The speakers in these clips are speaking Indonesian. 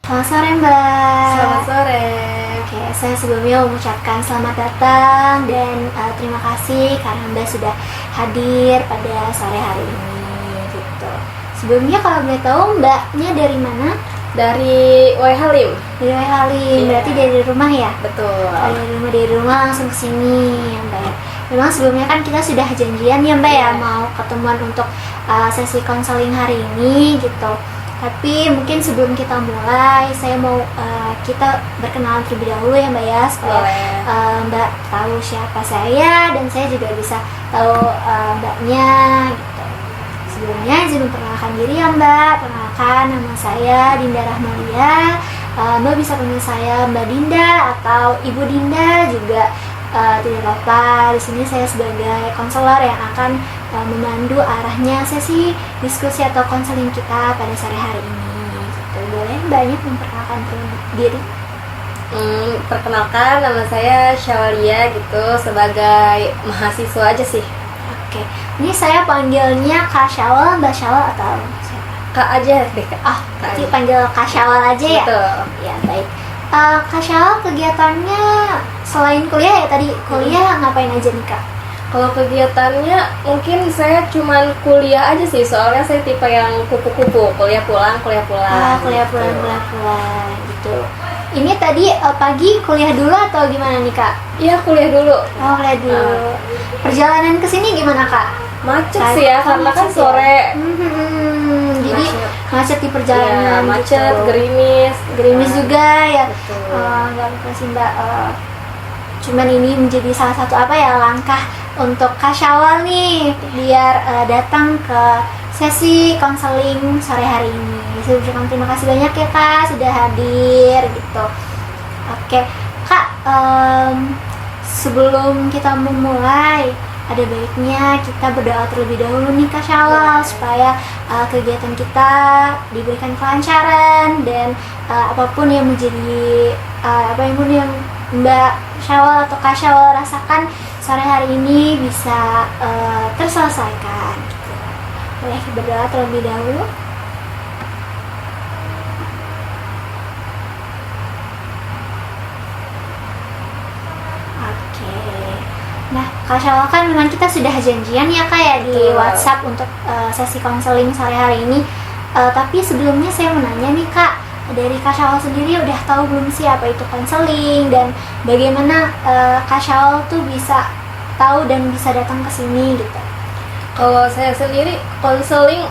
Selamat sore Mbak. Selamat sore. Oke, saya sebelumnya mengucapkan selamat datang dan terima kasih karena Mbak sudah hadir pada sore hari ini gitu. Sebelumnya kalau boleh tahu Mbaknya dari mana? Dari Wai Halim. Dari Wai Halim, Iya. berarti dari rumah ya? Betul. Dari rumah langsung ke sini ya Mbak ya. Memang sebelumnya kan kita sudah janjian ya Mbak ya, Iya. mau ketemuan untuk sesi konseling hari ini gitu. Tapi mungkin sebelum kita mulai, saya mau kita berkenalan terlebih dahulu ya Mbak ya, supaya Boleh. Mbak tahu siapa saya dan saya juga bisa tahu Mbaknya gitu. Sebelumnya izin memperkenalkan diri ya Mbak. Perkenalkan, nama saya Dinda Rahmalia. Mbak bisa panggil saya Mbak Dinda atau Ibu Dinda juga tidak apa-apa. Di sini saya sebagai konselor yang akan memandu arahnya sesi diskusi atau konseling kita pada sore hari ini. Gitu. Boleh banyak memperkenalkan diri. Perkenalkan, nama saya Syawalia gitu, sebagai mahasiswa aja sih. Oke, ini saya panggilnya Kak Syawal, Mbak Syawal atau siapa? Kak aja deh Kak. Ah, Kak berarti aja. panggil Kak Syawal aja ya? Betul. Ya, baik. Kak Syawal kegiatannya selain kuliah ya tadi, kuliah ngapain aja nih Kak? Kalau kegiatannya mungkin saya cuman kuliah aja sih, soalnya saya tipe yang kupu-kupu, kuliah pulang. Kuliah Gitu. pulang gitu. Ini tadi pagi kuliah dulu atau gimana nih Kak? Iya, kuliah dulu. Oh, kuliah dulu. Perjalanan ke sini gimana Kak? Macet sih ya, karena kan Macet ya? sore. Jadi Macet. macet di perjalanan Iya, macet, gitu. gerimis. Gerimis juga ya. Betul. Nggak apa sih Mbak. Cuman ini menjadi salah satu apa ya, langkah untuk Kak Syawal nih biar datang ke sesi konseling sore hari ini. Saya ucapkan terima kasih banyak ya Kak sudah hadir gitu. Oke Kak, sebelum kita memulai ada baiknya kita berdoa terlebih dahulu nih Kak Syawal supaya kegiatan kita diberikan kelancaran dan apapun yang menjadi apapun yang Mbak Syawal atau Kak Syawal rasakan sore hari ini bisa terselesaikan gitu. Boleh berdoa terlebih dahulu. Oke. Nah, Kak Syawal kan memang kita sudah janjian ya Kak ya di Betul. WhatsApp untuk sesi konseling sore hari ini. Tapi sebelumnya saya mau nanya nih Kak, dari Kak Syawal sendiri udah tahu belum sih apa itu konseling dan bagaimana Kak Syawal tuh bisa tahu dan bisa datang ke sini gitu? Kalau saya sendiri konseling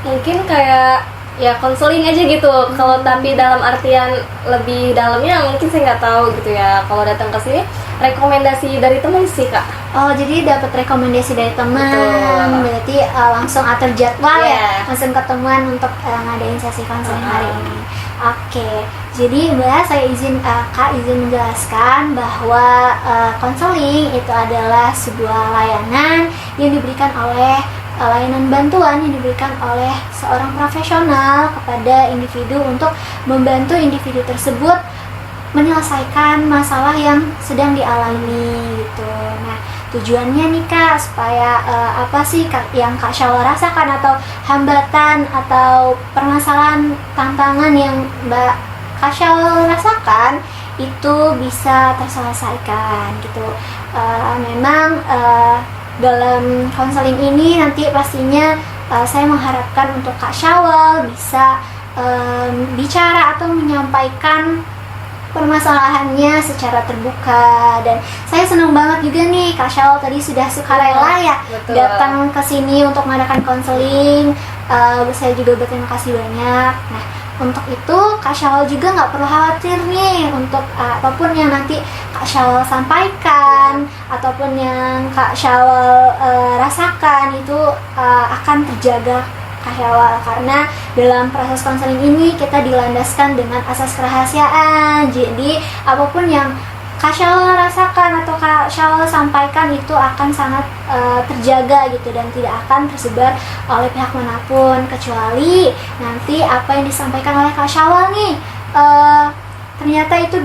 mungkin kayak ya konseling aja gitu. Kalau tapi dalam artian lebih dalamnya mungkin saya nggak tahu gitu ya. Kalau datang ke sini rekomendasi dari teman sih Kak. Oh, jadi dapat rekomendasi dari teman. Betul. Berarti langsung atur jadwal Iya. ya, langsung ketemuan untuk ngadain sesi konseling hari ini. Oke, jadi Mbak saya izin Kak izin menjelaskan bahwa konseling itu adalah sebuah layanan yang diberikan oleh layanan bantuan yang diberikan oleh seorang profesional kepada individu untuk membantu individu tersebut menyelesaikan masalah yang sedang dialami gitu. Nah, tujuannya nih Kak supaya apa sih yang Kak Syawal rasakan atau hambatan atau permasalahan tantangan yang Mbak Kak Syawal rasakan itu bisa terselesaikan gitu. Memang dalam konseling ini nanti pastinya saya mengharapkan untuk Kak Syawal bisa bicara atau menyampaikan permasalahannya secara terbuka. Dan saya senang banget juga nih Kak Syawal tadi sudah sukarela ya Betul. datang ke sini untuk mengadakan konseling. Saya juga berterima kasih banyak. Nah, untuk itu Kak Syawal juga nggak perlu khawatir nih untuk apapun yang nanti Kak Syawal sampaikan ataupun yang Kak Syawal rasakan itu akan terjaga Kak Syawal, karena dalam proses konseling ini kita dilandaskan dengan asas kerahasiaan. Jadi apapun yang Kak Syawal rasakan atau Kak Syawal sampaikan itu akan sangat terjaga gitu dan tidak akan tersebar oleh pihak manapun, kecuali nanti apa yang disampaikan oleh Kak Syawal nih ternyata itu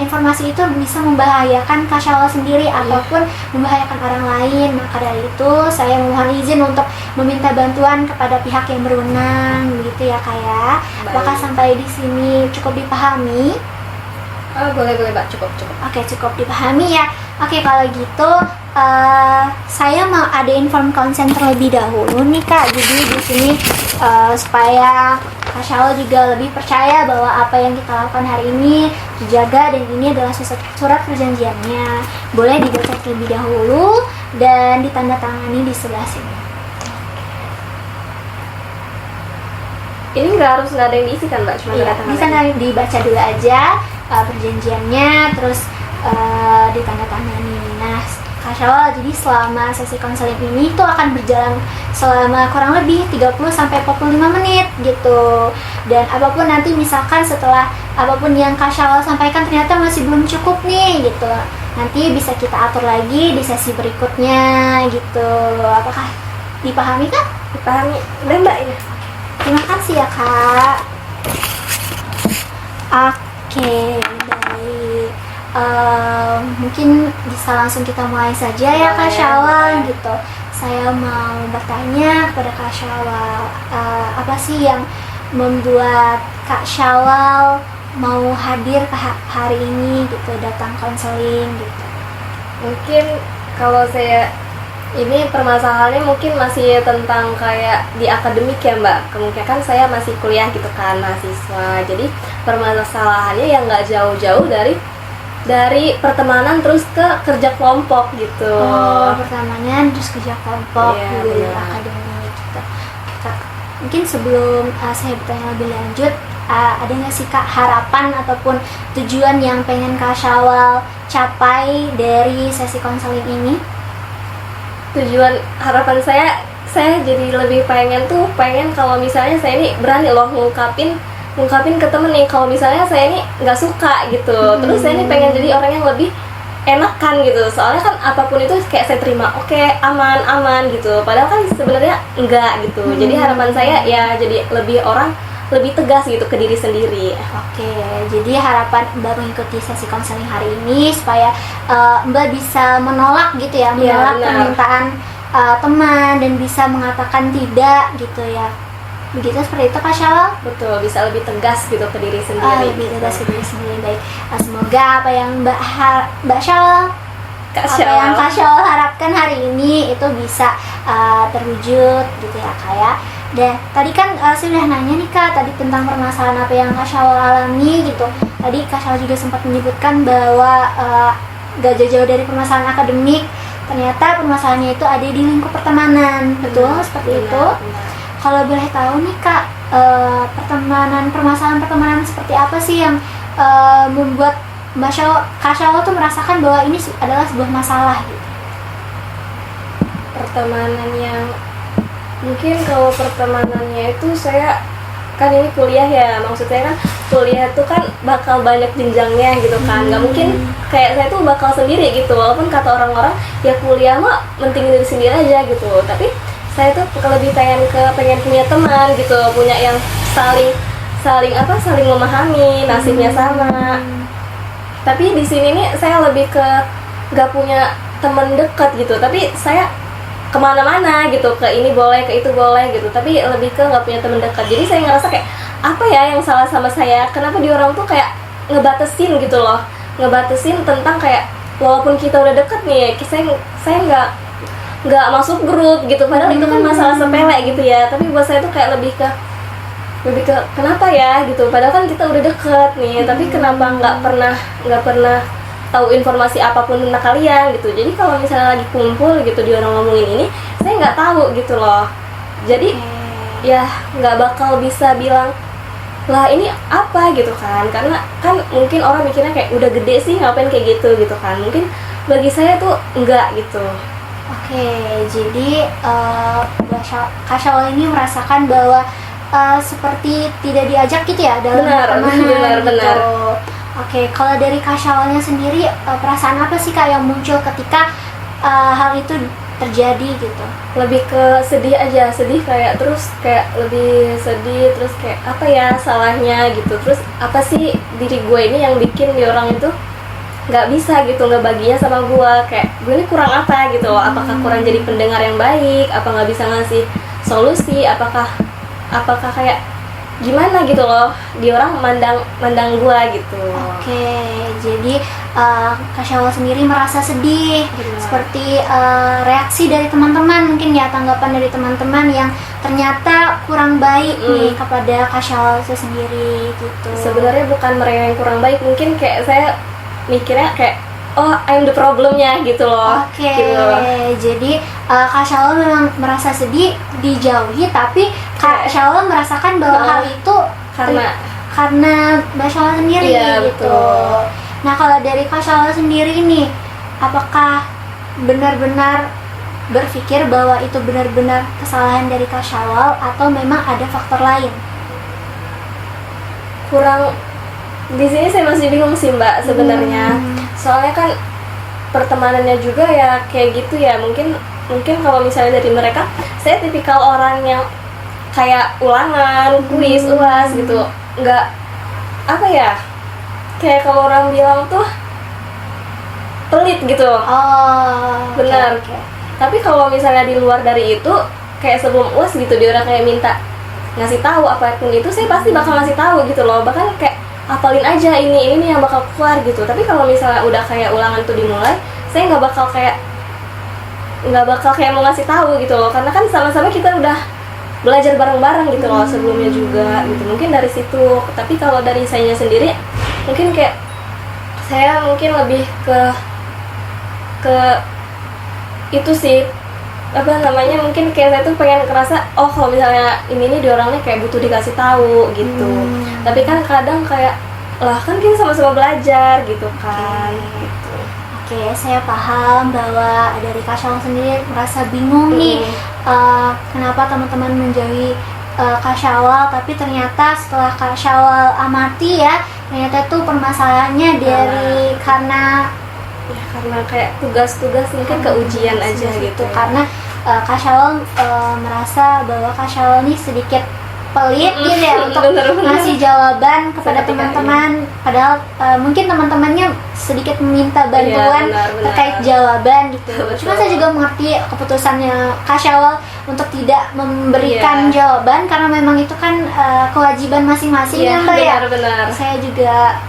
informasi itu bisa membahayakan Kak Syawal sendiri ataupun membahayakan orang lain. Maka dari itu saya mohon izin untuk meminta bantuan kepada pihak yang berwenang, gitu ya Kak ya. Apakah sampai di sini cukup dipahami? Oh, boleh Mbak, cukup. Oke, cukup dipahami ya. Oke, kalau gitu saya mau ada inform konsen terlebih dahulu nih Kak. Jadi di sini supaya Kak Syawal juga lebih percaya bahwa apa yang kita lakukan hari ini dijaga dan ini adalah surat perjanjiannya. Boleh dibaca terlebih dahulu dan ditandatangani di sebelah sini. Ini nggak ada yang diisi kan Mbak? Cuma Iya, bisa dibaca dulu aja perjanjiannya, terus ditandatangani. Nah, Kak Syawal, jadi selama sesi konseling ini tuh akan berjalan selama kurang lebih 30-45 menit gitu. Dan apapun nanti misalkan setelah apapun yang Kak Syawal sampaikan ternyata masih belum cukup nih gitu, nanti bisa kita atur lagi di sesi berikutnya gitu. Apakah dipahami Kak? Dipahami. Udah Mbak ya. Terima kasih ya Kak. Oke, baik. Mungkin bisa langsung kita mulai saja ya Kak Syawal gitu. Saya mau bertanya kepada Kak Syawal, apa sih yang membuat Kak Syawal mau hadir ke hari ini gitu, datang konseling gitu? Mungkin kalau saya ini permasalahannya mungkin masih tentang kayak di akademik ya Mbak. Kemungkinan kan saya masih kuliah gitu kan, mahasiswa. Jadi permasalahannya yang nggak jauh-jauh dari pertemanan terus ke kerja kelompok gitu. Oh, pertemanan terus kerja kelompok di akademik gitu. Kak, mungkin sebelum saya bertanya lebih lanjut, ada nggak sih Kak harapan ataupun tujuan yang pengen Kak Syawal capai dari sesi konseling ini? Tujuan harapan saya jadi lebih pengen kalau misalnya saya ini berani loh ngungkapin ke temen nih kalau misalnya saya ini nggak suka gitu. Terus saya ini pengen jadi orang yang lebih enakan gitu, soalnya kan apapun itu kayak saya terima oke, aman gitu, padahal kan sebenarnya enggak gitu. Jadi harapan saya ya jadi lebih tegas gitu ke diri sendiri. Oke, jadi harapan Mbak mengikuti sesi konseling hari ini supaya Mbak bisa menolak gitu ya, menolak permintaan teman dan bisa mengatakan tidak gitu ya. Begitu, seperti itu Kak Syawal? Betul, bisa lebih tegas gitu ke diri sendiri. Lebih tegas ke diri sendiri. Baik, semoga apa yang Mbak Syawal, yang Kak Syawal harapkan hari ini itu bisa terwujud gitu ya Kak ya. Dan tadi kan saya udah nanya nih Kak tadi tentang permasalahan apa yang Kak Syawal alami gitu. Tadi Kak Syawal juga sempat menyebutkan bahwa gak jauh-jauh dari permasalahan akademik, ternyata permasalahannya itu ada di lingkup pertemanan. Betul seperti itu. Kalau boleh tahu nih Kak, permasalahan pertemanan seperti apa sih yang membuat Kak Syawal tuh merasakan bahwa ini adalah sebuah masalah gitu? Pertemanan yang mungkin kalau pertemanannya itu saya kan ini kuliah ya, maksudnya kan kuliah itu kan bakal banyak jenjangnya gitu kan, nggak mungkin kayak saya tuh bakal sendiri gitu, walaupun kata orang-orang ya kuliah mah penting diri sendiri aja gitu, tapi saya tuh lebih pengen punya teman gitu, punya yang saling memahami, nasibnya sama. Tapi di sini nih saya lebih ke nggak punya teman dekat gitu, tapi saya kemana-mana gitu, ke ini boleh, ke itu boleh gitu, tapi lebih ke nggak punya teman dekat. Jadi saya ngerasa kayak apa ya yang salah sama saya, kenapa di orang tuh kayak ngebatasin gitu loh, ngebatasin tentang kayak walaupun kita udah deket nih, saya nggak masuk grup gitu, padahal itu kan masalah sepele gitu ya, tapi buat saya tuh kayak lebih ke kenapa ya gitu, padahal kan kita udah deket nih, tapi kenapa nggak pernah tahu informasi apapun tentang kalian gitu. Jadi kalau misalnya lagi kumpul gitu di orang ngomongin ini, saya nggak tahu gitu loh, jadi ya nggak bakal bisa bilang lah ini apa gitu kan, karena kan mungkin orang mikirnya kayak udah gede sih ngapain kayak gitu kan, mungkin bagi saya tuh enggak gitu. Oke, jadi Kak Syawal ini merasakan bahwa seperti tidak diajak gitu ya dalam pertemanan. Benar. Oke, kalau dari Kak Syawalnya sendiri perasaan apa sih Kak yang muncul ketika hal itu terjadi gitu? Lebih ke sedih aja, sedih kayak terus kayak lebih sedih terus kayak apa ya salahnya gitu, terus apa sih diri gue ini yang bikin di orang itu nggak bisa gitu nggak baginya sama gue, kayak gue ini kurang apa gitu loh, apakah kurang jadi pendengar yang baik, apa nggak bisa ngasih solusi, apakah kayak gimana gitu loh di orang mandang gue gitu. Oke, jadi Kak Syawal sendiri merasa sedih. Benar. Seperti reaksi dari teman-teman, mungkin ya tanggapan dari teman-teman yang ternyata kurang baik nih kepada Kak Syawal itu sendiri gitu. Sebenarnya bukan mereka yang kurang baik, mungkin kayak saya mikirnya kayak oh I'm the problemnya gitu loh. Oke, Gitu. jadi Kak Syawal memang merasa sedih dijauhi, tapi Kak Syawal merasakan bahwa hal itu karena Mbak Syawal sendiri Iya, gitu. betul. Nah, kalau dari Kak Syawal sendiri nih, apakah benar-benar berpikir bahwa itu benar-benar kesalahan dari Kak Syawal atau memang ada faktor lain? Kurang di sini saya masih bingung sih Mbak sebenarnya. Soalnya kan pertemanannya juga ya kayak gitu ya, mungkin kalau misalnya dari mereka saya tipikal orang yang kayak ulangan, kuis, UAS gitu, nggak apa ya, kayak kalau orang bilang tuh pelit gitu. Oh, Benar. oke. Tapi kalau misalnya di luar dari itu kayak sebelum UAS gitu dia orang kayak minta ngasih tahu apapun itu, saya pasti bakal ngasih tahu gitu loh, bahkan kayak apalin aja ini yang bakal keluar gitu. Tapi kalau misalnya udah kayak ulangan tuh dimulai, saya nggak bakal kayak mau ngasih tahu gitu loh, karena kan sama-sama kita udah belajar bareng-bareng gitu loh sebelumnya juga gitu. Mungkin dari situ. Tapi kalau dari saya sendiri mungkin kayak saya mungkin lebih ke itu sih, apa namanya, mungkin kayak saya tuh pengen ngerasa oh kalau misalnya ini di orangnya kayak butuh dikasih tahu gitu. Tapi kan kadang kayak lah kan kita sama-sama belajar gitu kan. Gitu. Oke, saya paham bahwa dari Kak Syawal sendiri merasa bingung nih, kenapa teman-teman menjauhi Kak Syawal, tapi ternyata setelah Kak Syawal amati ya, ternyata tuh permasalahannya dari karena kayak tugas-tugas mungkin ke ujian aja gitu. Karena Kak Syawal merasa bahwa Kak Syawal nih sedikit pelit gitu ya untuk ngasih jawaban kepada teman-teman, padahal mungkin teman-temannya sedikit meminta bantuan terkait jawaban gitu. Cuma saya juga mengerti keputusannya Kak Syawal untuk tidak memberikan jawaban karena memang itu kan kewajiban masing-masing ya Mbak ya. Saya juga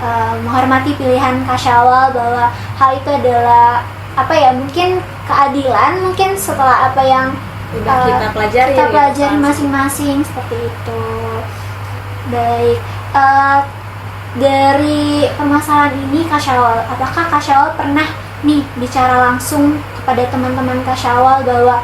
menghormati pilihan Kak Syawal bahwa hal itu adalah apa ya, mungkin keadilan, mungkin setelah apa yang udah kita pelajari gitu, masing-masing seperti itu. Baik, dari permasalahan ini Kak Syawal, apakah Kak Syawal pernah nih bicara langsung kepada teman-teman Kak Syawal bahwa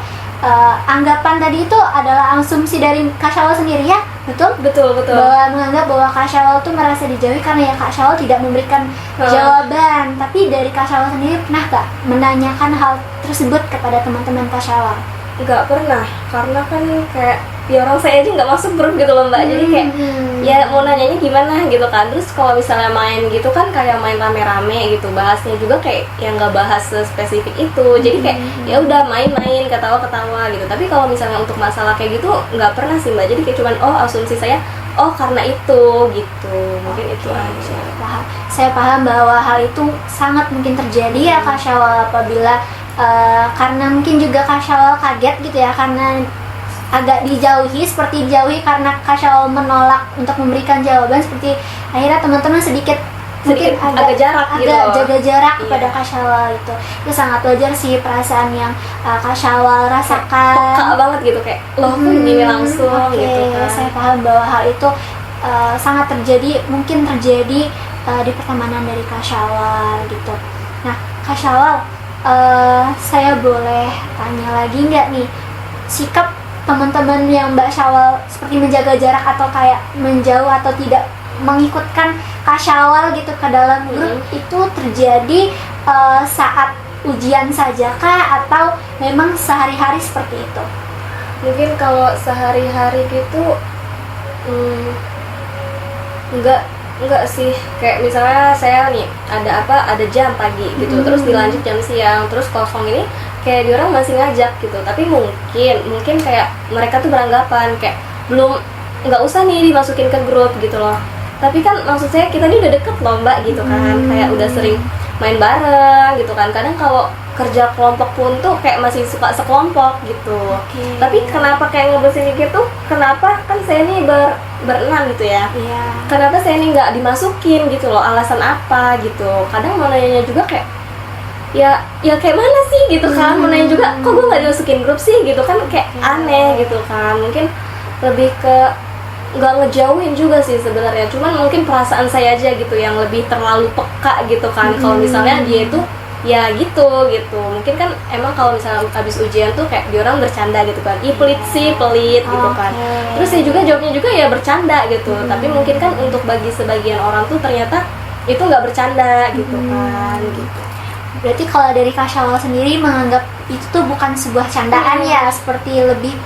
anggapan tadi itu adalah asumsi dari Kak Syawal sendiri ya? Betul? Bahwa menganggap bahwa Kak Syawal tuh merasa dijauhi karena ya Kak Syawal tidak memberikan jawaban. Tapi dari Kak Syawal sendiri pernah gak menanyakan hal tersebut kepada teman-teman Kak Syawal? Nggak pernah, karena kan kayak ya orang saya aja nggak masuk grup gitu loh Mbak. Jadi kayak ya mau nanyanya gimana gitu kan. Terus kalau misalnya main gitu kan kayak main rame-rame gitu, bahasnya juga kayak yang nggak bahas spesifik itu. Jadi kayak ya udah main-main, ketawa-ketawa gitu. Tapi kalau misalnya untuk masalah kayak gitu nggak pernah sih Mbak. Jadi kayak cuman oh asumsi saya oh karena itu gitu, mungkin itu aja. Saya paham bahwa hal itu sangat mungkin terjadi ya Kak Syawal apabila karena mungkin juga Kak Syawal kaget gitu ya, karena agak dijauhi, seperti dijauhi karena Kak Syawal menolak untuk memberikan jawaban, seperti akhirnya teman-teman sedikit mungkin agak jaga jarak kepada Kak Syawal. Itu sangat wajar sih perasaan yang Kak Syawal rasakan. Peka banget gitu kayak loh kok gini langsung gitu kan. Saya paham bahwa hal itu sangat terjadi, mungkin terjadi di pertemanan dari Kak Syawal gitu. Nah Kak Syawal, saya boleh tanya lagi nggak nih, sikap teman-teman yang Mbak Syawal seperti menjaga jarak atau kayak menjauh atau tidak mengikutkan Kak Syawal gitu ke dalam grup itu terjadi saat ujian saja kah atau memang sehari-hari seperti itu? Mungkin kalau sehari-hari gitu enggak sih, kayak misalnya saya nih ada jam pagi gitu, terus dilanjut jam siang, terus kosong ini kayak diorang masih ngajak gitu, tapi mungkin kayak mereka tuh beranggapan kayak belum, nggak usah nih dimasukin ke grup gitu loh. Tapi kan maksud saya kita ini udah deket loh mbak gitu kan, kayak udah sering main bareng gitu kan. Kadang kalau kerja kelompok pun tuh kayak masih suka sekelompok gitu. Tapi kenapa kayak ngebesin gitu, kenapa kan saya ini berenam gitu ya, kenapa saya ini nggak dimasukin gitu loh, alasan apa gitu. Kadang mau nanya juga kayak ya kayak mana sih gitu kan, mau nanya juga kok gue nggak dimasukin grup sih gitu kan, kayak aneh gitu kan. Mungkin lebih ke nggak ngejauhin juga sih sebenarnya, cuman mungkin perasaan saya aja gitu yang lebih terlalu peka gitu kan. Kalau misalnya dia itu ya gitu mungkin kan emang kalau misalnya habis ujian tuh kayak diorang bercanda gitu kan, ih pelit sih, pelit gitu kan. Terus saya juga jawabnya juga ya bercanda gitu, tapi mungkin kan untuk bagi sebagian orang tuh ternyata itu nggak bercanda gitu kan gitu. Berarti kalau dari Kak Syawal sendiri menganggap itu tuh bukan sebuah candaan ya, seperti lebih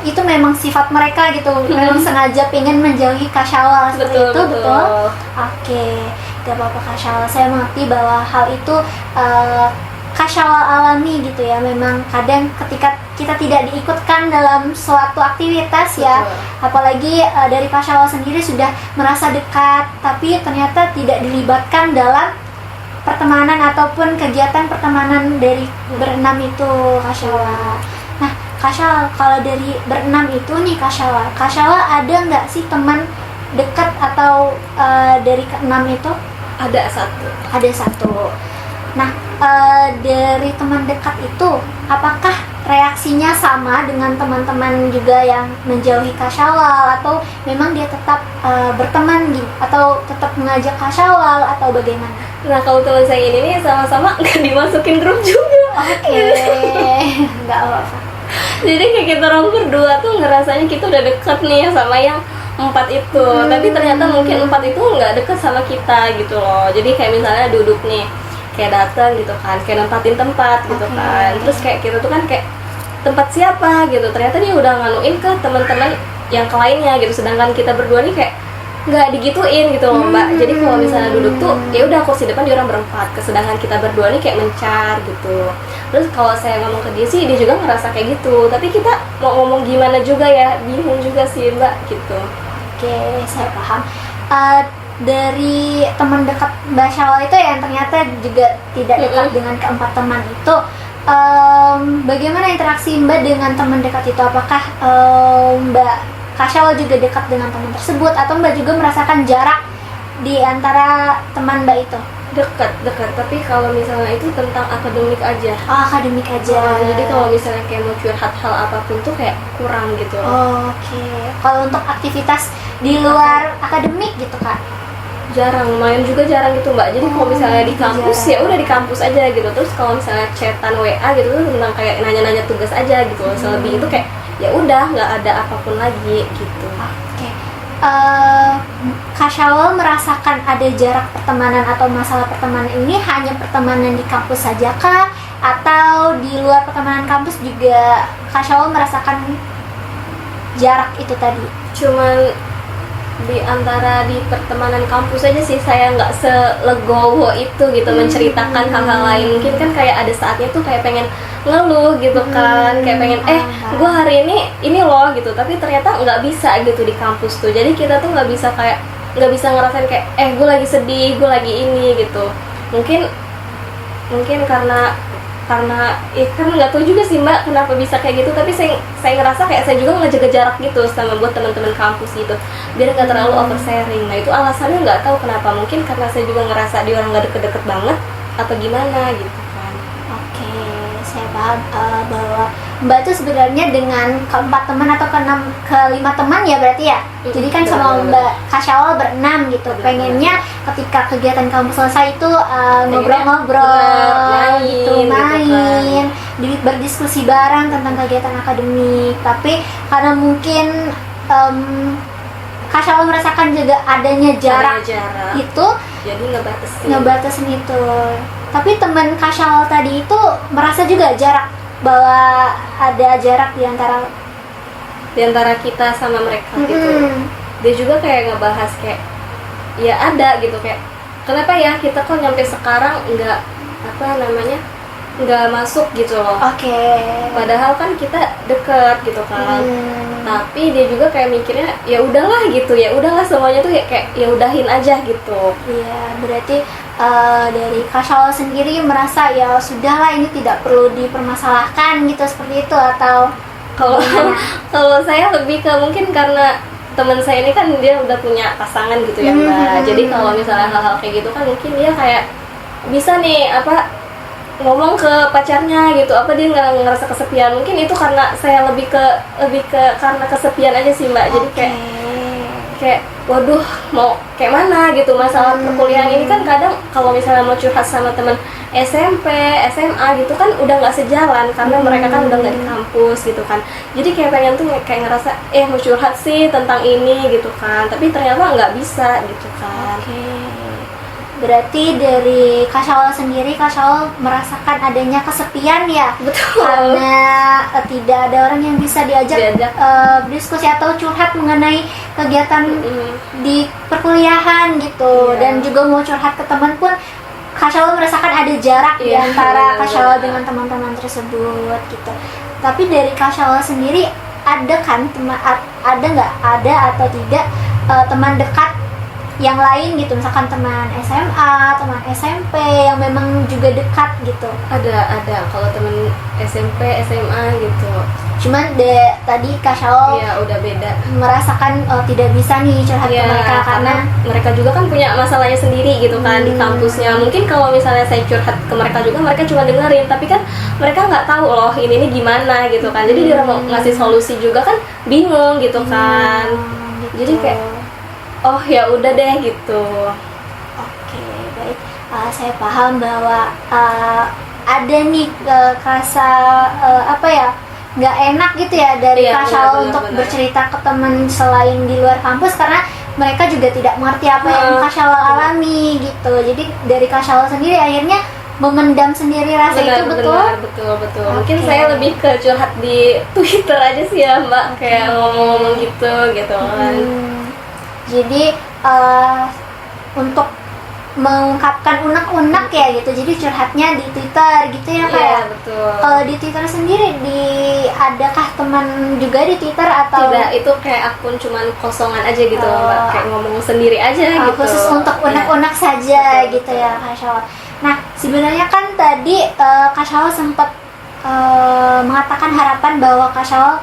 itu memang sifat mereka gitu, memang sengaja pengen menjauhi Kak Syawal seperti itu, betul? Oke, gak apa-apa Kak Syawal, saya mengerti bahwa hal itu Kak Syawal alami gitu ya. Memang kadang ketika kita tidak diikutkan dalam suatu aktivitas ya, apalagi dari Kak Syawal sendiri sudah merasa dekat, tapi ternyata tidak dilibatkan dalam pertemanan ataupun kegiatan pertemanan dari berenam itu Kak Syawal. Nah Kak Syawal, kalau dari berenam itu nih Kak Syawal ada nggak sih teman dekat atau dari keenam itu? Ada satu. Nah dari teman dekat itu, apakah reaksinya sama dengan teman-teman juga yang menjauhi Kak Syawal, atau memang dia tetap berteman gitu, atau tetap mengajak Kak Syawal, atau bagaimana? Nah kalau teman saya ini sama-sama nggak dimasukin grup juga. Nggak apa-apa. Jadi kayak kita orang berdua tuh ngerasanya kita udah deket nih sama yang 4 itu, tapi ternyata mungkin 4 itu nggak deket sama kita gitu loh. Jadi kayak misalnya duduk nih, kayak datang gitu kan, kayak nempatin tempat gitu kan. Terus kayak kita tuh kan kayak tempat siapa gitu, ternyata dia udah nganuin ke teman-teman yang lainnya gitu, sedangkan kita berdua nih kayak nggak digituin gitu loh mbak. Jadi kalau misalnya duduk tuh ya udah kursi depan dia orang berempat, sedangkan kita berdua nih kayak mencar gitu. Terus kalau saya ngomong ke dia sih dia juga ngerasa kayak gitu, tapi kita mau ngomong gimana juga ya, bingung juga sih mbak gitu. Oke, saya paham. Dari teman dekat Mbak Syawal itu yang ternyata juga tidak dekat dengan keempat teman itu, bagaimana interaksi Mbak dengan teman dekat itu? Apakah Mbak Kak Syawal juga dekat dengan teman tersebut, atau Mbak juga merasakan jarak di antara teman Mbak itu? Dekat, tapi kalau misalnya itu tentang akademik aja. Akademik aja. Jadi kalau misalnya kayak mau curhat hal apapun tuh kayak kurang gitu loh. Oke. Kalau untuk aktivitas di luar akademik gitu Kak? Jarang, lumayan juga jarang gitu mbak. Jadi kalau misalnya di kampus ya udah di kampus aja gitu. Terus kalau misalnya chatan WA gitu tuh tentang kayak nanya-nanya tugas aja gitu. Selebih itu kayak ya udah nggak ada apapun lagi gitu. Oke. Kak Syawal merasakan ada jarak pertemanan atau masalah pertemanan ini hanya pertemanan di kampus saja kah, atau di luar pertemanan kampus juga Kak Syawal merasakan jarak itu tadi? Cuman di antara di pertemanan kampus aja sih saya nggak selegowo itu gitu menceritakan hal-hal lain. Mungkin kan kayak ada saatnya tuh kayak pengen ngeluh gitu kan, kayak pengen gue hari ini loh gitu, tapi ternyata nggak bisa gitu di kampus tuh. Jadi kita tuh nggak bisa ngerasain kayak gue lagi sedih, gue lagi ini gitu. Mungkin karena kan nggak tahu juga sih mbak kenapa bisa kayak gitu, tapi saya ngerasa kayak saya juga ngejaga jarak gitu sama buat teman-teman kampus gitu, biar nggak terlalu oversharing. Nah itu alasannya nggak tahu kenapa, mungkin karena saya juga ngerasa dia orang nggak deket-deket banget atau gimana gitu kan. Oke, saya paham bahwa mbak tuh sebenarnya dengan keempat teman atau kelima teman ya berarti ya. Jadi kan sama Mbak Kak Syawal berenam gitu. Pengennya ketika kegiatan kampus selesai itu ngobrol-ngobrol gitu, main, berdiskusi bareng tentang kegiatan akademik. Tapi karena mungkin Kak Syawal merasakan juga adanya jarak itu, jadi ngebatasin itu. Tapi teman Kak Syawal tadi itu merasa juga jarak, bahwa ada jarak di antara kita sama mereka gitu. Dia juga kayak ngebahas kayak ya ada gitu, kayak kenapa ya kita kok nyampe sekarang nggak nggak masuk gitu loh. Oke. Padahal kan kita deket gitu kan. Tapi dia juga kayak mikirnya ya udahlah gitu, ya udahlah semuanya tuh ya kayak ya udahin aja gitu. Iya, berarti dari Kak Syawal sendiri merasa ya sudahlah ini tidak perlu dipermasalahkan gitu seperti itu, atau Kalau kalau saya lebih ke mungkin karena teman saya ini kan dia udah punya pasangan gitu ya Mbak. Jadi kalau misalnya hal-hal kayak gitu kan mungkin dia kayak bisa nih apa ngomong ke pacarnya gitu, apa dia nggak ngerasa kesepian. Mungkin itu karena saya lebih ke karena kesepian aja sih Mbak. Jadi kayak waduh mau kayak mana gitu. Masalah perkuliahan ini kan kadang kalau misalnya mau curhat sama teman SMP, SMA gitu kan udah nggak sejalan karena mereka kan udah nggak di kampus gitu kan. Jadi kayak pengen tuh kayak ngerasa mau curhat sih tentang ini gitu kan, tapi ternyata nggak bisa gitu kan. Berarti dari Kak Syawal sendiri, Kak Syawal merasakan adanya kesepian ya? Betul. Karena tidak ada orang yang bisa diajak berdiskusi atau curhat mengenai kegiatan di perkuliahan gitu. Dan juga mau curhat ke teman pun Kak Syawal merasakan ada jarak di antara Kak Syawal dengan teman-teman tersebut gitu. Tapi dari Kak Syawal sendiri ada kan ada nggak atau tidak teman dekat yang lain gitu, misalkan teman SMA, teman SMP yang memang juga dekat gitu? Ada kalau teman SMP, SMA gitu. Cuman tadi Kak Syawal udah beda, merasakan tidak bisa nih curhat ke mereka karena mereka juga kan punya masalahnya sendiri gitu kan di kampusnya. Mungkin kalau misalnya saya curhat ke mereka juga, mereka cuma dengerin, tapi kan mereka nggak tahu loh ini gimana gitu kan. Jadi dia mau ngasih solusi juga kan bingung gitu kan. Gitu. Jadi kayak oh ya udah deh gitu. Oke, baik. Saya paham bahwa ada nih rasa apa ya, nggak enak gitu ya dari Kak Syawal untuk bercerita ke teman selain di luar kampus karena mereka juga tidak mengerti apa yang Kak Syawal alami gitu. Jadi dari Kak Syawal sendiri akhirnya memendam sendiri rasa itu, betul? Betul. Mungkin saya lebih ke curhat di Twitter aja sih ya Mbak, kayak ngomong-ngomong gitu kan. Jadi untuk mengungkapkan unek-unek ya gitu, jadi curhatnya di Twitter gitu ya Kak? Iya, betul. Kalau di Twitter sendiri adakah teman juga di Twitter atau? Tidak, itu kayak akun cuman kosongan aja gitu Mbak, kayak ngomong sendiri aja gitu. Khusus untuk unek-unek saja betul. Gitu ya Kak Syawal. Nah sebenarnya kan tadi Kak Syawal sempat mengatakan harapan bahwa Kak Syawal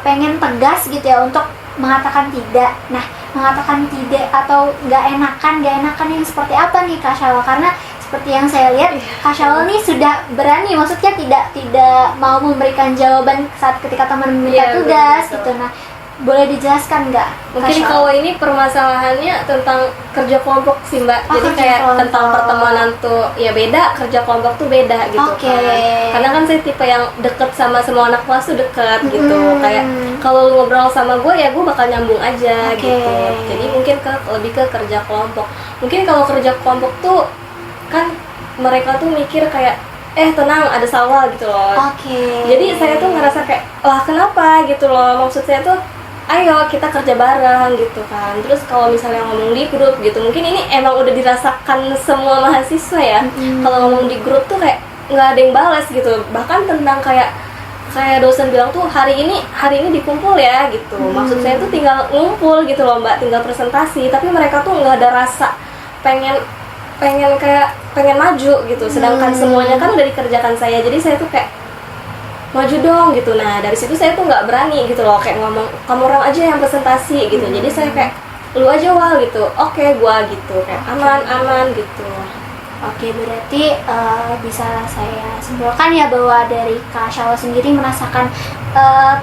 pengen tegas gitu ya untuk mengatakan tidak. Nah, mengatakan tidak atau nggak enakan yang seperti apa nih Kak Syawal? Karena seperti yang saya lihat Kak Syawal nih sudah berani, maksudnya tidak mau memberikan jawaban saat ketika teman meminta tugas gitu. Nah, boleh dijelaskan nggak? Mungkin kalau ini permasalahannya tentang kerja kelompok sih Mbak. Jadi kayak tentang pertemanan tuh ya beda, kerja kelompok tuh beda gitu kan. Karena kan saya tipe yang deket sama semua anak kelas tuh deket gitu. Kayak kalau lu ngobrol sama gue ya gue bakal nyambung aja gitu. Jadi mungkin lebih ke kerja kelompok. Mungkin kalau kerja kelompok tuh kan mereka tuh mikir kayak tenang ada Syawal gitu loh. Jadi saya tuh ngerasa kayak lah kenapa gitu loh. Maksud saya tuh ayo kita kerja bareng gitu kan. Terus kalau misalnya ngomong di grup gitu, mungkin ini emang udah dirasakan semua mahasiswa ya. Kalau ngomong di grup tuh kayak nggak ada yang balas gitu. Bahkan tentang kayak dosen bilang tuh hari ini dikumpul ya gitu. Maksud saya tuh tinggal ngumpul gitu loh Mbak, tinggal presentasi. Tapi mereka tuh nggak ada rasa pengen maju gitu. Sedangkan semuanya kan udah dikerjakan saya. Jadi saya tuh kayak maju dong gitu. Nah dari situ saya tuh nggak berani gitu loh, kayak ngomong kamu orang aja yang presentasi gitu. Jadi saya kayak lu aja Wal gitu. Oke, gua gitu kayak aman gitu. Oke, berarti bisa saya simpulkan ya bahwa dari Kak Syawal sendiri merasakan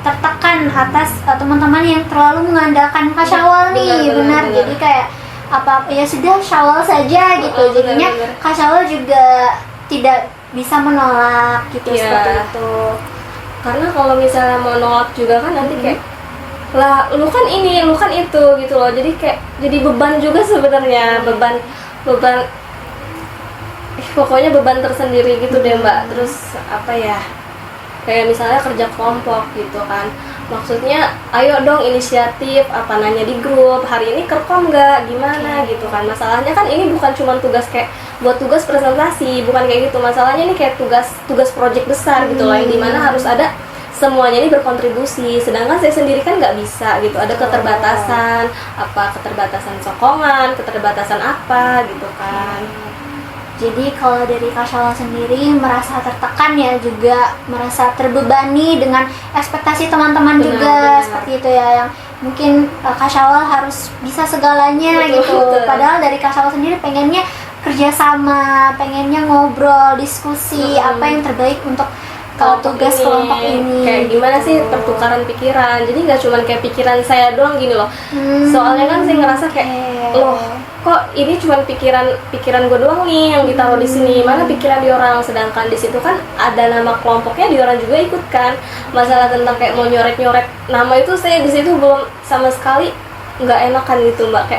tertekan atas teman-teman yang terlalu mengandalkan Kak Syawal nih. Benar. Jadi kayak apa ya sudah Syawal saja gitu. Jadinya Kak Syawal juga tidak bisa menolak gitu seperti itu. Karena kalau misalnya mau nolak juga kan nanti kayak lah lu kan ini, lu kan itu gitu loh. Jadi kayak jadi beban juga sebenarnya, beban pokoknya beban tersendiri gitu deh Mbak. Terus apa ya? kayak misalnya kerja kelompok gitu kan, maksudnya ayo dong inisiatif, apa nanya di grup, hari ini kerkom nggak, gimana gitu kan. Masalahnya kan ini bukan cuma tugas kayak buat tugas presentasi, bukan kayak gitu, masalahnya ini kayak tugas project besar gitu loh, yang dimana harus ada semuanya ini berkontribusi, sedangkan saya sendiri kan nggak bisa gitu, ada keterbatasan, keterbatasan sokongan, keterbatasan apa gitu kan. Jadi kalau dari Kak Syawal sendiri merasa tertekan ya, juga merasa terbebani dengan ekspektasi teman-teman juga, seperti itu ya, yang mungkin Kak Syawal harus bisa segalanya gitu. Padahal dari Kak Syawal sendiri pengennya kerjasama, pengennya ngobrol, diskusi, apa yang terbaik untuk tugas kelompok ini. Kayak gimana sih pertukaran pikiran, jadi nggak cuma kayak pikiran saya doang gini loh. Soalnya kan saya ngerasa kayak loh, kok ini cuma pikiran gue doang nih yang ditaruh di sini, mana pikiran di orang, sedangkan di situ kan ada nama kelompoknya, di orang juga ikut kan. Masalah tentang kayak mau nyoret nama itu, saya di situ belum sama sekali nggak enakan gitu mbak,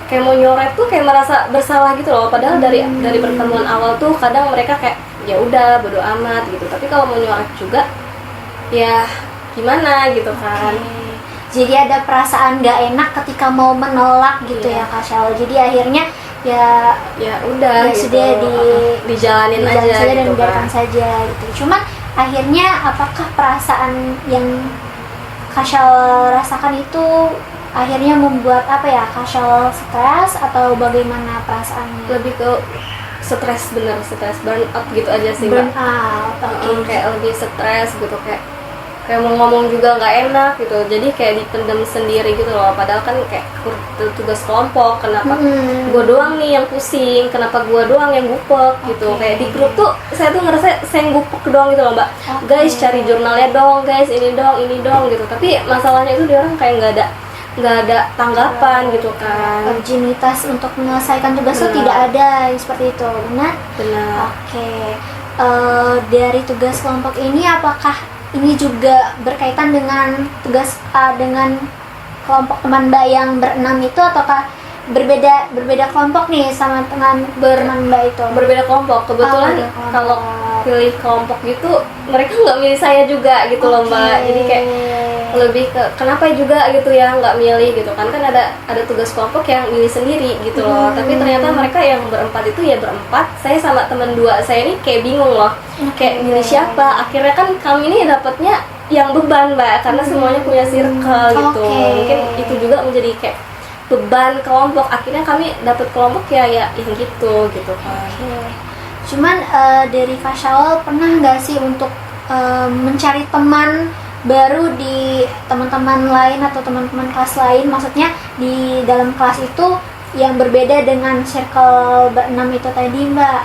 kayak mau nyoret tuh kayak merasa bersalah gitu loh, padahal dari pertemuan awal tuh kadang mereka kayak ya udah bodo amat gitu, tapi kalau mau nyoret juga ya gimana gitu kan. Jadi ada perasaan nggak enak ketika mau menolak gitu ya Kak Syawal. Jadi akhirnya ya udah ya gitu, sudah dijalanin aja saja dan gitu dibiarkan kan. saja gitu. Cuman akhirnya apakah perasaan yang Kak Syawal rasakan itu akhirnya membuat Kak Syawal stres, atau bagaimana perasaannya? Lebih ke stres burn out gitu aja sih mbak. Burn out, kayak lebih stres gitu, kayak mau ngomong juga nggak enak gitu, jadi kayak dipendam sendiri gitu loh, padahal kan kayak tugas kelompok, kenapa gue doang nih yang pusing, kenapa gue doang yang gupek gitu. Kayak di grup tuh saya tuh ngerasa saya yang gupek doang gitu loh mbak. Guys cari jurnalnya dong guys, ini dong gitu, tapi masalahnya itu dia orang kayak nggak ada tanggapan gitu kan. Urgenitas untuk menyelesaikan tugas itu tidak ada, seperti itu. Benar. Dari tugas kelompok ini, apakah ini juga berkaitan dengan tugas dengan kelompok teman Mbak yang berenam itu, ataukah berbeda kelompok nih sama teman teman Mbak itu? Berbeda kelompok. Kebetulan kalau pilih kelompok gitu mereka nggak milih saya juga gitu loh mbak. Jadi kayak lebih ke kenapa juga gitu ya nggak milih gitu kan ada tugas kelompok yang milih sendiri gitu loh. Tapi ternyata mereka yang berempat itu ya berempat, saya sama teman dua saya ini kayak bingung loh, kayak milih siapa. Akhirnya kan kami ini dapatnya yang beban mbak, karena semuanya punya circle gitu. Mungkin itu juga menjadi kayak beban kelompok, akhirnya kami dapat kelompok ya yang gitu kan. Cuman dari Kak Syawal pernah nggak sih untuk mencari teman baru di teman-teman lain atau teman-teman kelas lain, maksudnya di dalam kelas itu yang berbeda dengan circle berenam itu tadi mbak?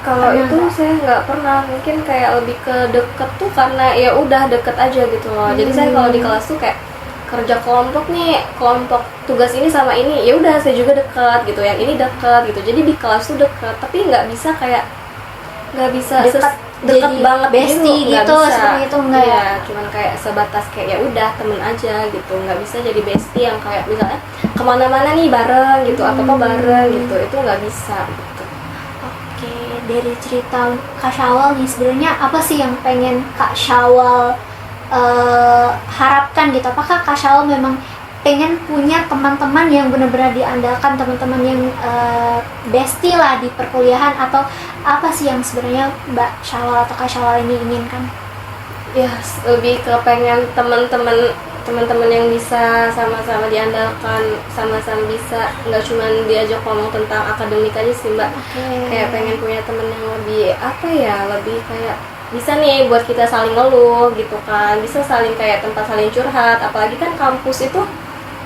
Kalau itu saya nggak pernah, mungkin kayak lebih ke deket tuh karena ya udah deket aja gitu loh. Jadi saya kalau di kelas tuh kayak kerja kelompok nih, kelompok tugas ini sama ini, ya udah saya juga dekat gitu, yang ini dekat gitu. Jadi di kelas tuh dekat, tapi nggak bisa dekat banget bestie gitu, seperti itu enggak ya? Cuman kayak sebatas kayak ya udah temen aja gitu, nggak bisa jadi bestie yang kayak misalnya kemana-mana nih bareng gitu, apa bareng gitu, itu nggak bisa gitu. Dari cerita Kak Syawal nih, sebenarnya apa sih yang pengen Kak Syawal harapkan gitu? Apakah Kak Syawal memang pengen punya teman-teman yang benar-benar diandalkan, teman-teman yang bestie lah di perkuliahan, atau apa sih yang sebenarnya Mbak Syawal atau Kak Syawal ini inginkan? Ya lebih ke pengen teman-teman yang bisa sama-sama diandalkan, sama-sama bisa, nggak cuma diajak ngomong tentang akademik aja sih mbak. Kayak pengen punya teman yang lebih lebih kayak bisa nih buat kita saling ngeluh gitu kan, bisa saling kayak tempat saling curhat. Apalagi kan kampus itu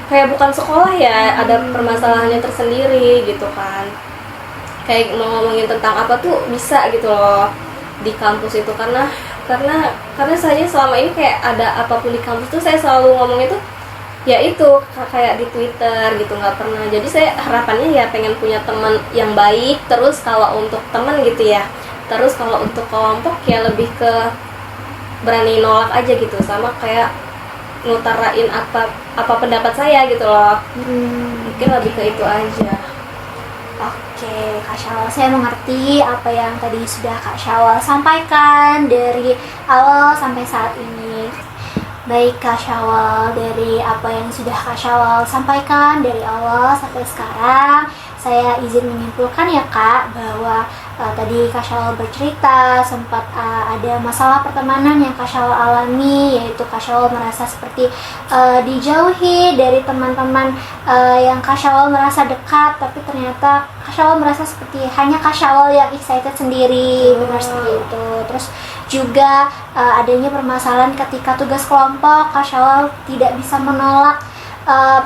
kayak bukan sekolah ya, ada permasalahannya tersendiri gitu kan. Kayak mau ngomongin tentang apa tuh bisa gitu loh di kampus itu, karena saya selama ini kayak ada apapun di kampus tuh saya selalu ngomong itu ya itu kayak di Twitter gitu, nggak pernah. Jadi saya harapannya ya pengen punya teman yang baik. Terus kalau untuk teman gitu ya, terus kalau untuk kelompok ya lebih ke berani nolak aja gitu, sama kayak ngutarain apa pendapat saya gitu loh. Mungkin lebih ke itu aja. Oke, Kak Syawal, saya mengerti apa yang tadi sudah Kak Syawal sampaikan dari awal sampai saat ini. Baik Kak Syawal, dari apa yang sudah Kak Syawal sampaikan dari awal sampai sekarang, saya izin menyimpulkan ya Kak, bahwa tadi Kak Syawal bercerita sempat ada masalah pertemanan yang Kak Syawal alami, yaitu Kak Syawal merasa seperti dijauhi dari teman-teman yang Kak Syawal merasa dekat, tapi ternyata Kak Syawal merasa seperti hanya Kak Syawal yang excited sendiri, benar seperti itu. Terus juga adanya permasalahan ketika tugas kelompok, Kak Syawal tidak bisa menolak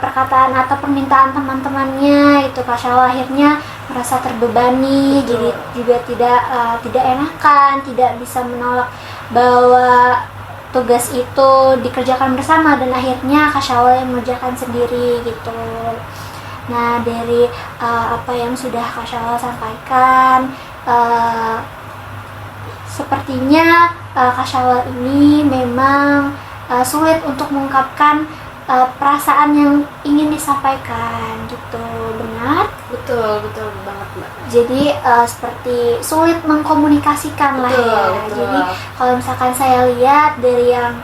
perkataan atau permintaan teman-temannya, itu Kak Syawal akhirnya merasa terbebani. Betul. Jadi juga tidak enakan, tidak bisa menolak bahwa tugas itu dikerjakan bersama, dan akhirnya Kak Syawal yang mengerjakan sendiri gitu. Nah, dari apa yang sudah Kak Syawal sampaikan, sepertinya Kak Syawal ini memang sulit untuk mengungkapkan perasaan yang ingin disampaikan gitu, benar? Betul banget Mbak. Jadi seperti sulit mengkomunikasikan lah ya. Betul. Jadi kalau misalkan saya lihat dari yang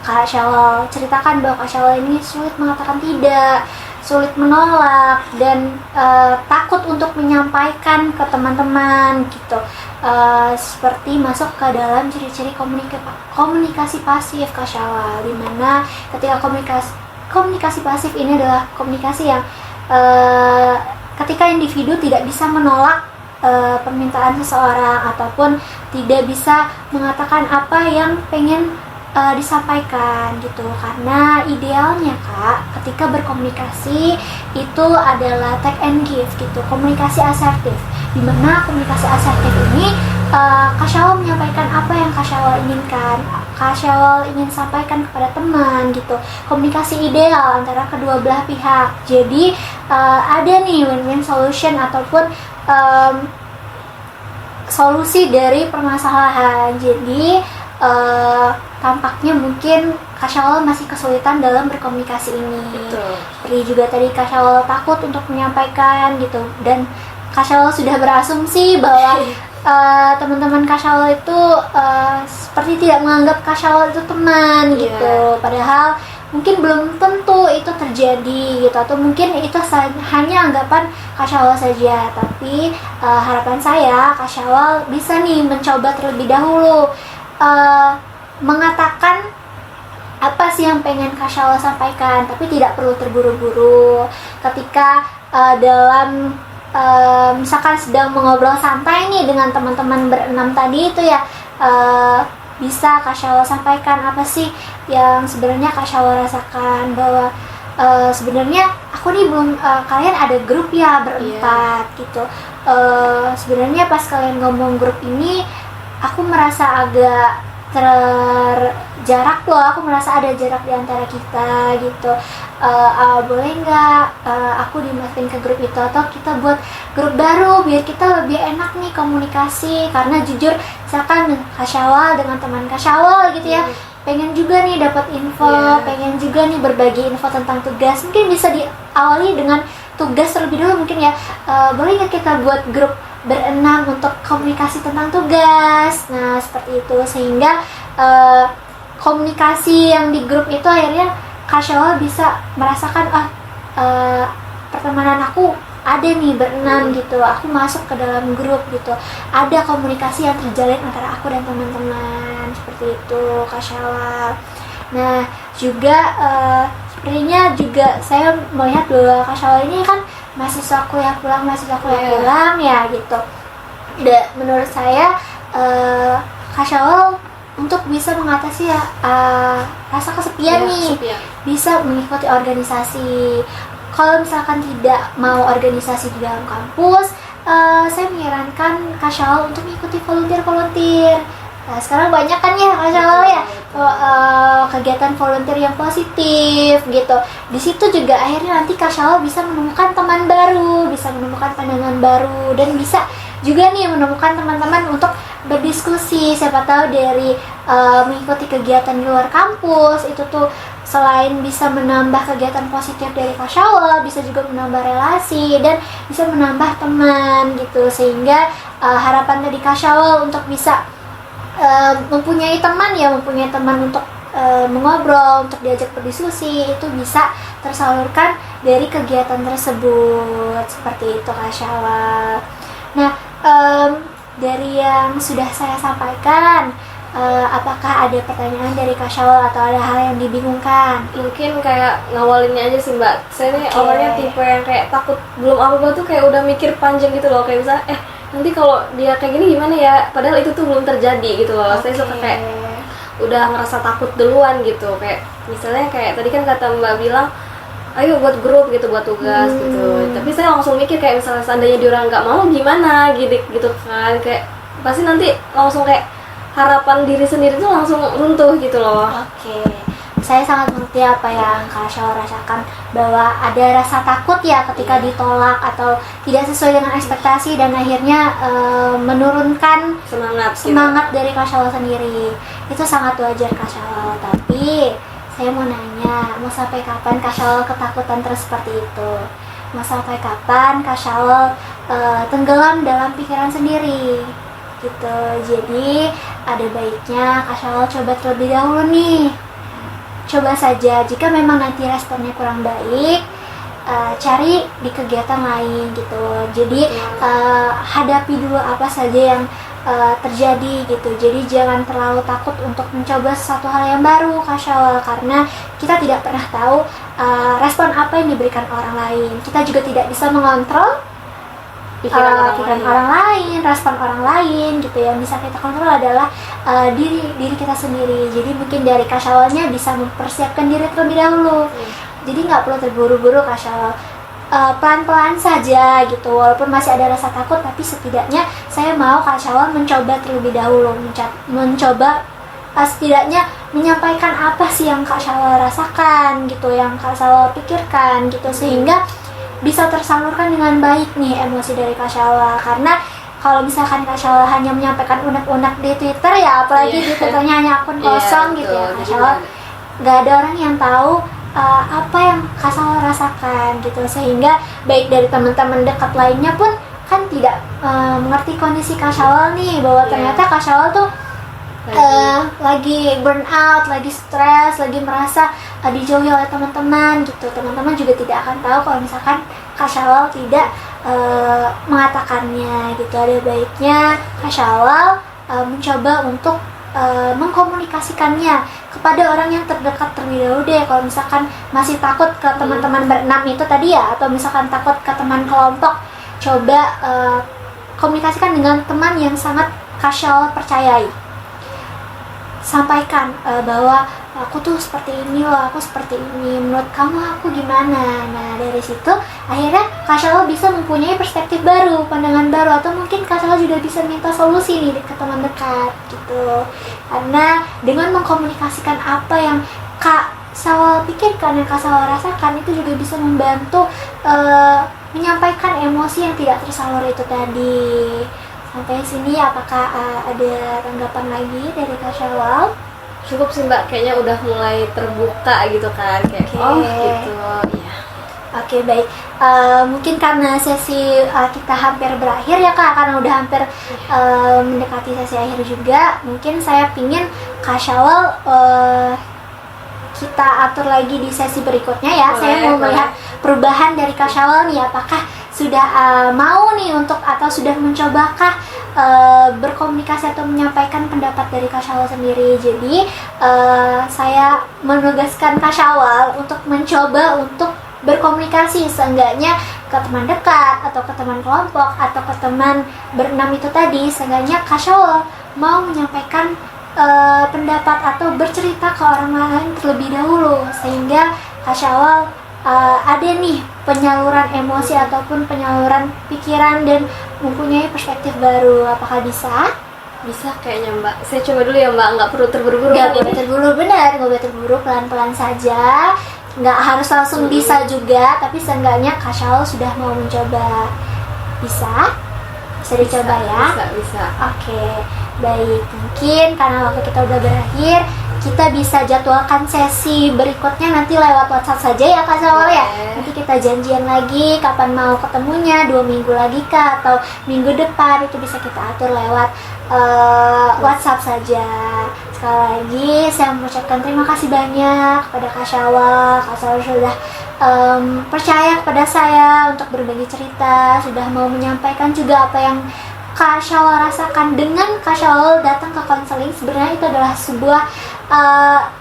Kak Syawal ceritakan, bahwa Kak Syawal ini sulit mengatakan tidak, sulit menolak, dan takut untuk menyampaikan ke teman-teman gitu. Seperti masuk ke dalam ciri-ciri komunikasi pasif Kak Syawal, dimana ketika komunikasi pasif ini adalah komunikasi yang ketika individu tidak bisa menolak permintaan seseorang, ataupun tidak bisa mengatakan apa yang pengen disampaikan gitu. Karena idealnya Kak, ketika berkomunikasi itu adalah take and give gitu, komunikasi asertif, dimana komunikasi asertif ini Kak Syawal menyampaikan apa yang Kak Syawal inginkan, Kak Syawal ingin sampaikan kepada teman gitu, komunikasi ideal antara kedua belah pihak. Jadi ada nih win-win solution ataupun solusi dari permasalahan. Jadi tampaknya mungkin Kak Syawal masih kesulitan dalam berkomunikasi ini. Betul. Seperti juga tadi Kak Syawal takut untuk menyampaikan gitu, dan Kak Syawal sudah berasumsi bahwa teman-teman Kak Syawal itu seperti tidak menganggap Kak Syawal itu teman gitu. Padahal mungkin belum tentu itu terjadi gitu, atau mungkin itu hanya anggapan Kak Syawal saja. Tapi harapan saya Kak Syawal bisa nih mencoba terlebih dahulu mengatakan apa sih yang pengen Kak Syawal sampaikan, tapi tidak perlu terburu-buru. Ketika dalam misalkan sedang mengobrol santai nih dengan teman-teman berenam tadi itu ya, bisa Kak Syawal sampaikan apa sih yang sebenarnya Kak Syawal rasakan, bahwa sebenarnya aku nih belum, kalian ada grup ya berempat gitu, sebenarnya pas kalian ngomong grup ini aku merasa agak terjarak loh, aku merasa ada jarak di antara kita gitu. Boleh nggak aku dimasukin ke grup itu, atau kita buat grup baru biar kita lebih enak nih komunikasi. Karena jujur misalkan Kak Syawal dengan teman Kak Syawal gitu ya, pengen juga nih dapat info, pengen juga nih berbagi info tentang tugas. Mungkin bisa diawali dengan tugas terlebih dulu mungkin ya. Boleh nggak kita buat grup berenam untuk komunikasi tentang tugas. Nah seperti itu, sehingga komunikasi yang di grup itu akhirnya Kak Syawal bisa merasakan pertemanan aku ada nih berenam gitu, aku masuk ke dalam grup gitu, ada komunikasi yang terjalin antara aku dan teman-teman, seperti itu Kak Syawal. Nah juga sepertinya juga saya melihat bahwa Kak Syawal ini kan mahasiswa kuliah pulang ya gitu. Dan menurut saya Kak Syawal untuk bisa mengatasi rasa kesepian bisa mengikuti organisasi. Kalau misalkan tidak mau organisasi di dalam kampus, saya menyarankan Kak Syawal untuk mengikuti volunteer. Sekarang banyak kan ya Kak Syawal ya kegiatan volunteer yang positif gitu. Di situ juga akhirnya nanti Kak Syawal bisa menemukan teman baru, bisa menemukan pandangan baru, dan bisa juga nih menemukan teman-teman untuk berdiskusi. Siapa tahu dari mengikuti kegiatan di luar kampus itu tuh selain bisa menambah kegiatan positif dari Kak Syawal, bisa juga menambah relasi dan bisa menambah teman gitu. Sehingga harapan dari Kak Syawal untuk bisa mempunyai teman untuk mengobrol, untuk diajak berdiskusi, itu bisa tersalurkan dari kegiatan tersebut. Seperti itu Kak Syawal. Nah, dari yang sudah saya sampaikan, apakah ada pertanyaan dari Kak Syawal atau ada hal yang dibingungkan? Mungkin kayak ngawalinnya aja sih Mbak. Saya nih awalnya tipe yang kayak takut belum apa-apa tuh kayak udah mikir panjang gitu loh. Kayak misalnya nanti kalau dia kayak gini gimana ya, padahal itu tuh belum terjadi gitu loh. Saya suka kayak udah ngerasa takut duluan gitu. Kayak misalnya kayak tadi kan kata Mbak bilang, ayo buat grup gitu, buat tugas gitu. Tapi saya langsung mikir kayak misalnya seandainya dia orang nggak mau gimana gitu kan. Kayak pasti nanti langsung kayak harapan diri sendiri tuh langsung runtuh gitu loh. Saya sangat mengerti apa yang Kak Syawal rasakan, bahwa ada rasa takut ya ketika ditolak atau tidak sesuai dengan ekspektasi, dan akhirnya menurunkan semangat dari Kak Syawal sendiri. Itu sangat wajar Kak Syawal. Tapi saya mau nanya, mau sampai kapan Kak Syawal ketakutan terus seperti itu? Mau sampai kapan Kak Syawal tenggelam dalam pikiran sendiri gitu? Jadi ada baiknya Kak Syawal coba terlebih dahulu nih. Coba saja, jika memang nanti responnya kurang baik, cari di kegiatan lain gitu. Jadi hadapi dulu apa saja yang terjadi gitu. Jadi jangan terlalu takut untuk mencoba sesuatu hal yang baru Kak Syawal, karena kita tidak pernah tahu respon apa yang diberikan orang lain. Kita juga tidak bisa mengontrol pikiran orang lain, respon orang lain gitu. Yang bisa kita kontrol adalah diri kita sendiri. Jadi mungkin dari Kak Syawalnya bisa mempersiapkan diri terlebih dahulu. Jadi nggak perlu terburu-buru Kak Syawal, pelan-pelan saja gitu. Walaupun masih ada rasa takut, tapi setidaknya saya mau Kak Syawal mencoba terlebih dahulu, mencoba setidaknya menyampaikan apa sih yang Kak Syawal rasakan gitu, yang Kak Syawal pikirkan gitu, sehingga bisa tersalurkan dengan baik nih emosi dari Kak Syawal. Karena kalau misalkan Kak Syawal hanya menyampaikan unek-unek di Twitter ya, apalagi di Twitternya hanya akun kosong gitu ya Kak Syawal, nggak ada orang yang tahu apa yang Kak Syawal rasakan gitu. Sehingga baik dari teman-teman dekat lainnya pun kan tidak mengerti kondisi Kak Syawal nih, bahwa ternyata Kak Syawal tuh lagi burn out, lagi stres, lagi merasa dijauhi oleh teman-teman gitu. Teman-teman juga tidak akan tahu kalau misalkan Kak Syawal tidak mengatakannya gitu. Ada baiknya Kak Syawal mencoba untuk mengkomunikasikannya kepada orang yang terdekat terlebih dahulu deh. Kalau misalkan masih takut ke teman-teman berenam itu tadi ya, atau misalkan takut ke teman kelompok, coba komunikasikan dengan teman yang sangat Kak Syawal percayai. Sampaikan bahwa aku tuh seperti ini loh, aku seperti ini, menurut kamu aku gimana? Nah dari situ akhirnya Kak Syawal bisa mempunyai perspektif baru, pandangan baru, atau mungkin Kak Syawal juga bisa minta solusi nih ke teman dekat gitu. Karena dengan mengkomunikasikan apa yang Kak Syawal pikirkan, yang Kak Syawal rasakan, itu juga bisa membantu menyampaikan emosi yang tidak tersalur itu tadi. Sampai sini apakah ada tanggapan lagi dari Kak Syawal? Cukup sih Mbak, kayaknya udah mulai terbuka gitu kan, kayak gitu ya. Oke, baik. Mungkin karena sesi kita hampir berakhir ya Kak, karena udah hampir mendekati sesi akhir juga, mungkin saya pingin Kak Syawal kita atur lagi di sesi berikutnya ya. Saya mau melihat perubahan dari Kak Syawal nih, apakah sudah mau nih untuk, atau sudah mencobakah berkomunikasi atau menyampaikan pendapat dari Kak Syawal sendiri. Jadi saya menugaskan Kak Syawal untuk mencoba untuk berkomunikasi, seenggaknya ke teman dekat atau ke teman kelompok atau ke teman berenam itu tadi. Seenggaknya Kak Syawal mau menyampaikan pendapat atau bercerita ke orang lain terlebih dahulu, sehingga Kak Syawal ada nih penyaluran emosi ataupun penyaluran pikiran dan mempunyai perspektif baru. Apakah bisa? Bisa kayaknya Mbak. Saya coba dulu ya Mbak, nggak perlu terburu-buru. Nggak kan boleh ini? terburu, benar, nggak boleh terburu, pelan-pelan saja. Nggak harus langsung bisa juga, tapi seenggaknya Kak Syawal sudah mau mencoba. Bisa? Bisa dicoba ya? Bisa. Oke, baik. Mungkin karena waktu kita udah berakhir, kita bisa jadwalkan sesi berikutnya nanti lewat WhatsApp saja ya Kak Syawal ya. Boleh. Nanti kita janjian lagi kapan mau ketemunya, 2 minggu lagi kah atau minggu depan, itu bisa kita atur lewat WhatsApp saja. Sekali lagi saya mengucapkan terima kasih banyak kepada Kak Syawal. Kak Syawal sudah percaya kepada saya untuk berbagi cerita, sudah mau menyampaikan juga apa yang Kak Syawal rasakan. Dengan Kak Syawal datang ke konseling, sebenarnya itu adalah sebuah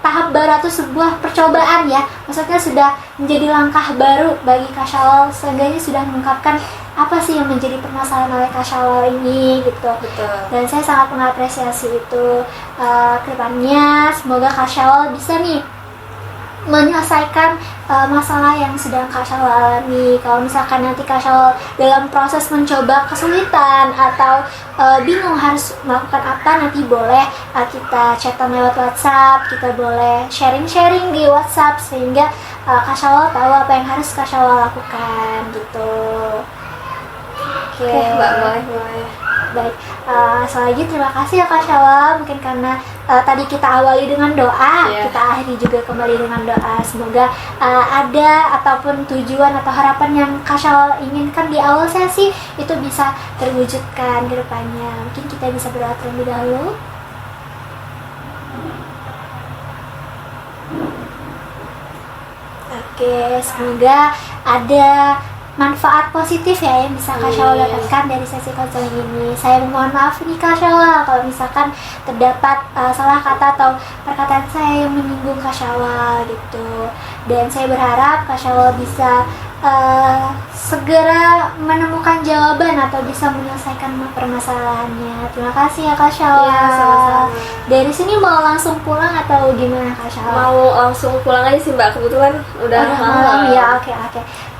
tahap baru atau sebuah percobaan ya. Maksudnya sudah menjadi langkah baru bagi Kak Syawal, seenggaknya sudah mengungkapkan apa sih yang menjadi permasalahan oleh Kak Syawal ini gitu. Betul. Dan saya sangat mengapresiasi itu. Kedepannya semoga Kak Syawal bisa nih menyelesaikan masalah yang sedang Kak Syawal alami. Kalau misalkan nanti Kak Syawal dalam proses mencoba kesulitan atau bingung harus melakukan apa, nanti boleh kita chatan lewat WhatsApp, kita boleh sharing-sharing di WhatsApp sehingga Kak Syawal tahu apa yang harus Kak Syawal lakukan gitu. Oke. Mbak, boleh. Baik, lagi terima kasih ya Kak Syawal. Mungkin karena tadi kita awali dengan doa, Iya. kita akhiri juga kembali dengan doa. Semoga ada ataupun tujuan atau harapan yang Kak Syawal inginkan di awal sesi itu bisa terwujudkan ke depannya. Mungkin kita bisa berdoa terlebih dahulu. Oke, semoga ada manfaat positif ya yang bisa Kak Syawal dapatkan dari sesi konseling ini. Saya mohon maaf nih Kak Syawal kalau misalkan terdapat salah kata atau perkataan saya yang menyinggung Kak Syawal gitu. Dan saya berharap Kak Syawal bisa segera menemukan jawaban atau bisa menyelesaikan permasalahannya. Terima kasih ya Kak Syawal. Iya, sama-sama. Dari sini mau langsung pulang atau gimana Kak Syawal? Mau langsung pulang aja sih Mbak, kebetulan udah malam ya. Oke.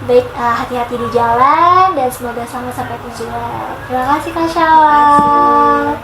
Baik, hati-hati di jalan dan semoga selamat sampai tujuan. Terima kasih Kak Syawal.